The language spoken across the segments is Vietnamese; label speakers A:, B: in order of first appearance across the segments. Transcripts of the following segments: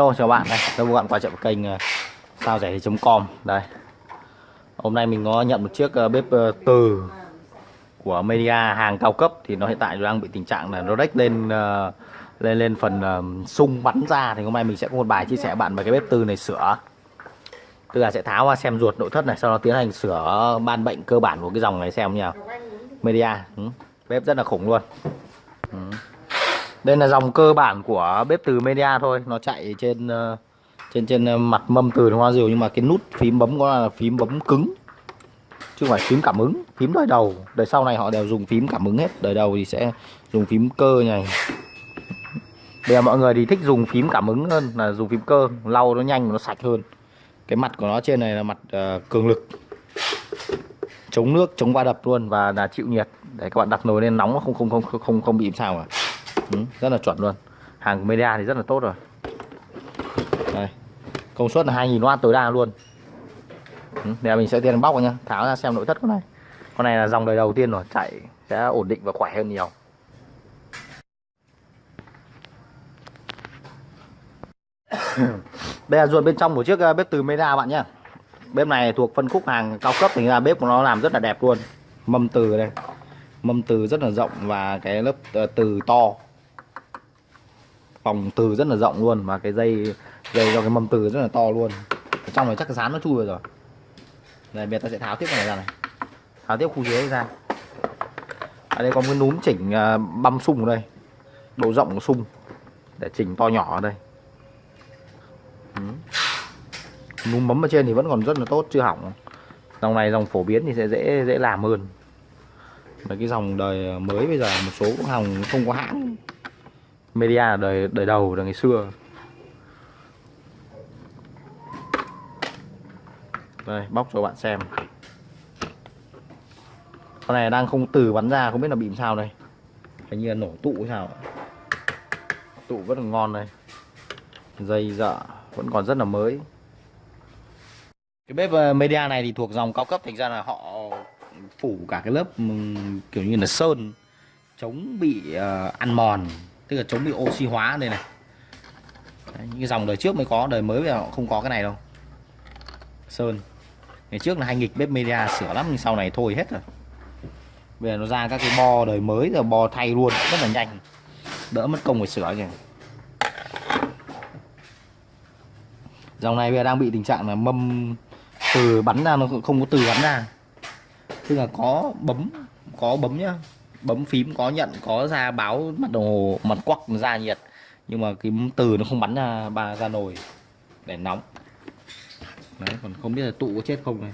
A: Hello chào bạn, đây các bạn quay trở lại kênh sao rẻ com. Đây hôm nay mình có nhận một chiếc bếp từ của Media, hàng cao cấp. Thì nó hiện tại đang bị tình trạng là nó rách lên lên phần xung bắn ra. Thì hôm nay mình sẽ có một bài chia sẻ bạn về cái bếp từ này sửa, tức là sẽ tháo ra xem ruột nội thất này, sau đó tiến hành sửa ban bệnh cơ bản của cái dòng này xem như nào. Media bếp rất là khủng luôn. Đây là dòng cơ bản của bếp từ Media thôi, nó chạy trên mặt mâm từ hoa rìu, nhưng mà cái nút phím bấm có là phím bấm cứng chứ không phải phím cảm ứng. Phím đời đầu, đời sau này họ đều dùng phím cảm ứng hết, đời đầu thì sẽ dùng phím cơ này. Bây giờ mọi người thì thích dùng phím cảm ứng hơn là dùng phím cơ, lau nó nhanh, nó sạch hơn. Cái mặt của nó trên này là mặt cường lực, chống nước, chống va đập luôn, và là chịu nhiệt để các bạn đặt nồi lên nóng nó không bị sao cả. Rất là chuẩn luôn. Hàng của Media thì rất là tốt rồi. Đây, công suất là 2000W tối đa luôn. Bây giờ mình sẽ tiến bóc vào nhá, tháo ra xem nội thất con này. Con này là dòng đời đầu tiên rồi, chạy sẽ ổn định và khỏe hơn nhiều. Đây là ruột bên trong của chiếc bếp từ Media bạn nhá. Bếp này thuộc phân khúc hàng cao cấp, thành ra bếp của nó làm rất là đẹp luôn. Mâm từ đây, mâm từ rất là rộng và cái lớp từ to, vòng từ rất là rộng luôn, và cái dây cho cái mâm từ rất là to luôn. Ở trong này chắc cái dán nó chui rồi. Đây bây giờ ta sẽ tháo tiếp cái này ra này, tháo tiếp khu dưới ra. Ở đây có một cái núm chỉnh băm sung ở đây, độ rộng của sung để chỉnh to nhỏ ở đây. Núm bấm ở trên thì vẫn còn rất là tốt, chưa hỏng. Dòng này dòng phổ biến thì sẽ dễ làm hơn. Mấy cái dòng đời mới bây giờ một số hàng không có hãng. Media là đời đầu, đời ngày xưa. Đây bóc cho bạn xem. Con này đang không từ bắn ra, không biết là bị sao đây. Hình như là nổ tụ hay sao. Tụ vẫn còn ngon đây. Dây dợ vẫn còn rất là mới. Cái bếp Media này thì thuộc dòng cao cấp, thành ra là họ phủ cả cái lớp kiểu như là sơn chống bị ăn mòn, tức là chống bị oxy hóa đây này. Đấy, những cái dòng đời trước mới có, đời mới bây giờ họ không có cái này đâu. Sơn ngày trước là hay nghịch bếp Media sửa lắm, nhưng sau này thôi hết rồi. Bây giờ nó ra các cái bo đời mới rồi, bo thay luôn rất là nhanh, đỡ mất công phải sửa nhỉ. Dòng này bây giờ đang bị tình trạng là mâm từ bắn ra nó không có từ bắn ra, tức là có bấm nhá, bấm phím có nhận, có ra báo mặt đồng hồ, mặt quắc ra nhiệt, nhưng mà cái từ nó không bắn ra nồi để nóng. Đấy, còn không biết là tụ có chết không này.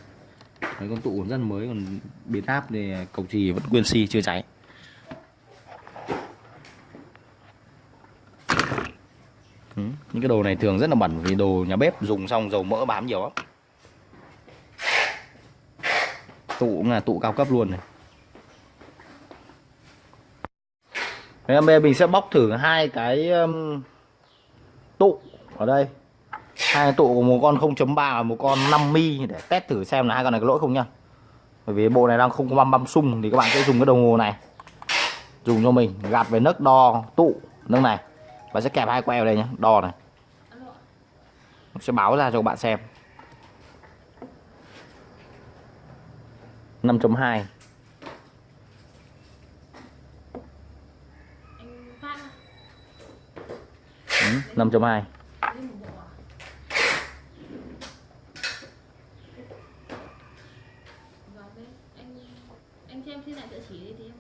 A: Đấy, con tụ rất là mới, còn biến áp thì cầu trì vẫn nguyên xi chưa cháy. Những cái đồ này thường rất là bẩn, vì đồ nhà bếp dùng xong dầu mỡ bám nhiều lắm. Tụ cũng là tụ cao cấp luôn này. Bây giờ mình sẽ bóc thử hai cái tụ ở đây. Hai tụ của một con 0.3 và một con 5mm để test thử xem là hai con này có lỗi không nha. Bởi vì bộ này đang không có băm sung thì các bạn sẽ dùng cái đồng hồ này, dùng cho mình gạt về nấc đo tụ nấc này, và sẽ kẹp hai que vào đây nhé, đo này. Nó sẽ báo ra cho các bạn xem. 5.2. 5.2.
B: Anh cho em xin lại địa chỉ đi thì em